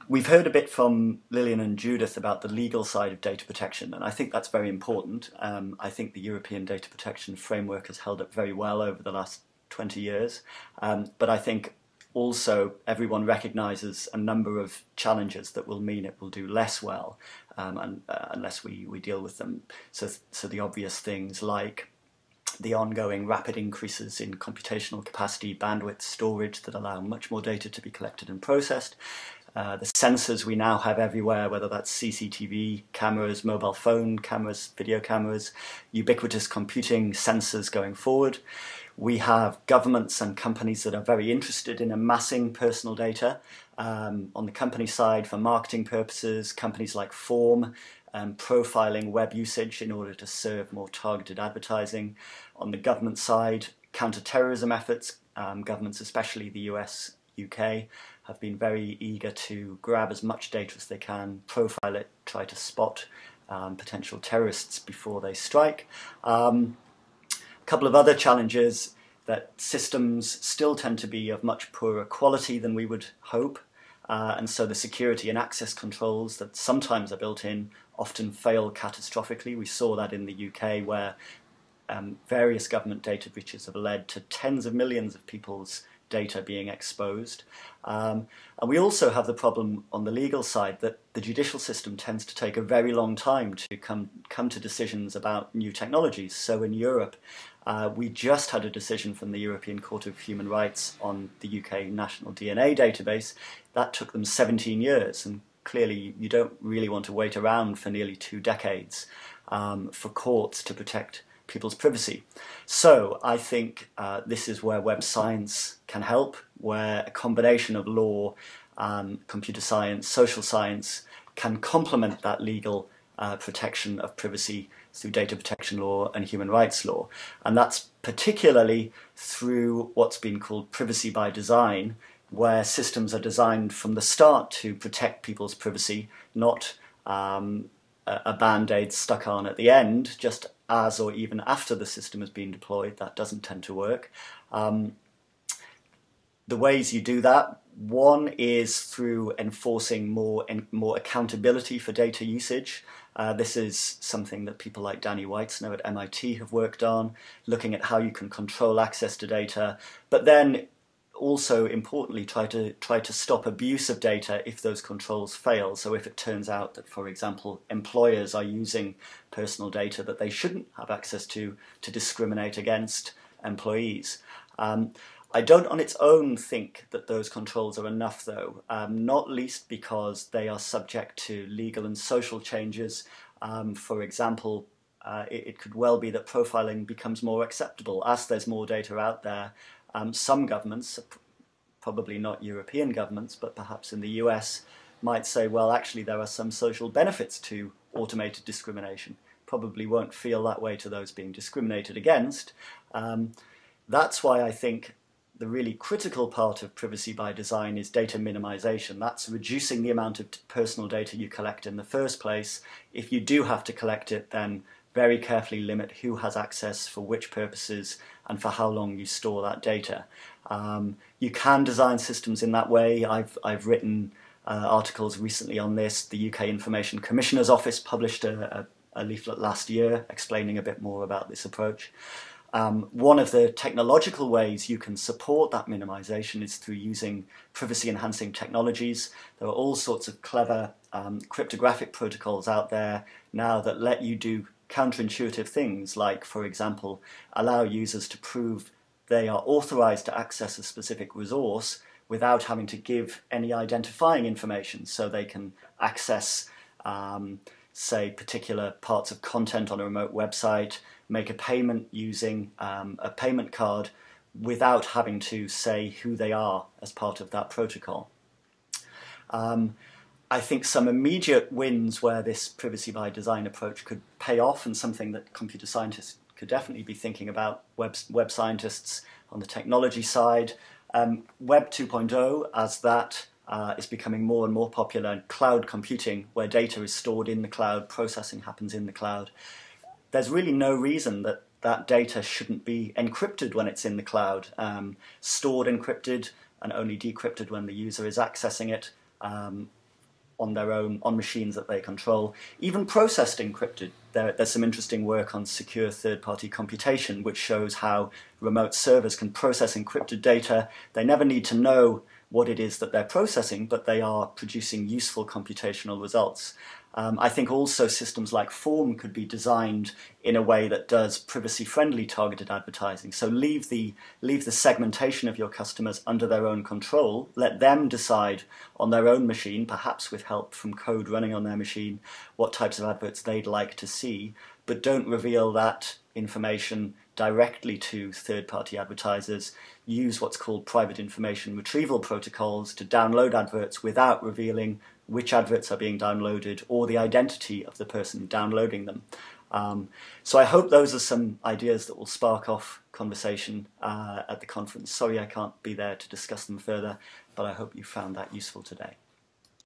We've heard a bit from Lillian and Judith about the legal side of data protection, and I think that's very important. I think the European data protection framework has held up very well over the last 20 years, but I think also everyone recognises a number of challenges that will mean it will do less well unless we deal with them. So the obvious things like the ongoing rapid increases in computational capacity, bandwidth, storage that allow much more data to be collected and processed. The sensors we now have everywhere, whether that's CCTV cameras, mobile phone cameras, video cameras, ubiquitous computing sensors going forward. We have governments and companies that are very interested in amassing personal data. On the company side, for marketing purposes, companies like Form, profiling web usage in order to serve more targeted advertising. On the government side, counter-terrorism efforts, governments, especially the US, UK, have been very eager to grab as much data as they can, profile it, try to spot potential terrorists before they strike. A couple of other challenges: that systems still tend to be of much poorer quality than we would hope, and so the security and access controls that sometimes are built in often fail catastrophically. We saw that in the UK, where various government data breaches have led to tens of millions of people's data being exposed. And we also have the problem on the legal side that the judicial system tends to take a very long time to come to decisions about new technologies. So in Europe, we just had a decision from the European Court of Human Rights on the UK National DNA Database. That took them 17 years, and clearly you don't really want to wait around for nearly 2 decades for courts to protect people's privacy. So I think this is where web science can help, where a combination of law, computer science, social science can complement that legal protection of privacy through data protection law and human rights law. And that's particularly through what's been called privacy by design, where systems are designed from the start to protect people's privacy, not a band-aid stuck on at the end, just as or even after the system has been deployed. That doesn't tend to work. The ways you do that, one is through enforcing more accountability for data usage. This is something that people like Danny Weitzner at MIT have worked on, looking at how you can control access to data, but then also importantly try to stop abuse of data if those controls fail. So if it turns out that, for example, employers are using personal data that they shouldn't have access to discriminate against employees. I don't on its own think that those controls are enough, though, not least because they are subject to legal and social changes. For example, it could well be that profiling becomes more acceptable as there's more data out there. Some governments, probably not European governments, but perhaps in the US, might say, well, actually there are some social benefits to automated discrimination. Probably won't feel that way to those being discriminated against. That's why I think the really critical part of privacy by design is data minimization. That's reducing the amount of personal data you collect in the first place. If you do have to collect it, then very carefully limit who has access, for which purposes, and for how long you store that data. You can design systems in that way. I've written articles recently on this. The UK Information Commissioner's Office published a leaflet last year explaining a bit more about this approach. One of the technological ways you can support that minimization is through using privacy-enhancing technologies. There are all sorts of clever cryptographic protocols out there now that let you do counterintuitive things, like, for example, allow users to prove they are authorized to access a specific resource without having to give any identifying information, so they can access, say, particular parts of content on a remote website, make a payment using a payment card without having to say who they are as part of that protocol. I think some immediate wins where this privacy by design approach could pay off, and something that computer scientists could definitely be thinking about, web scientists on the technology side. Web 2.0, as that is becoming more and more popular, and cloud computing, where data is stored in the cloud, processing happens in the cloud. There's really no reason that that data shouldn't be encrypted when it's in the cloud, stored encrypted, and only decrypted when the user is accessing it on their own, on machines that they control. Even processed encrypted. There's some interesting work on secure third-party computation, which shows how remote servers can process encrypted data. They never need to know what it is that they're processing, but they are producing useful computational results. I think also systems like Form could be designed in a way that does privacy-friendly targeted advertising. So leave the segmentation of your customers under their own control. Let them decide on their own machine, perhaps with help from code running on their machine, what types of adverts they'd like to see, but don't reveal that information directly to third-party advertisers. Use what's called private information retrieval protocols to download adverts without revealing which adverts are being downloaded or the identity of the person downloading them. So I hope those are some ideas that will spark off conversation at the conference. Sorry I can't be there to discuss them further, but I hope you found that useful today.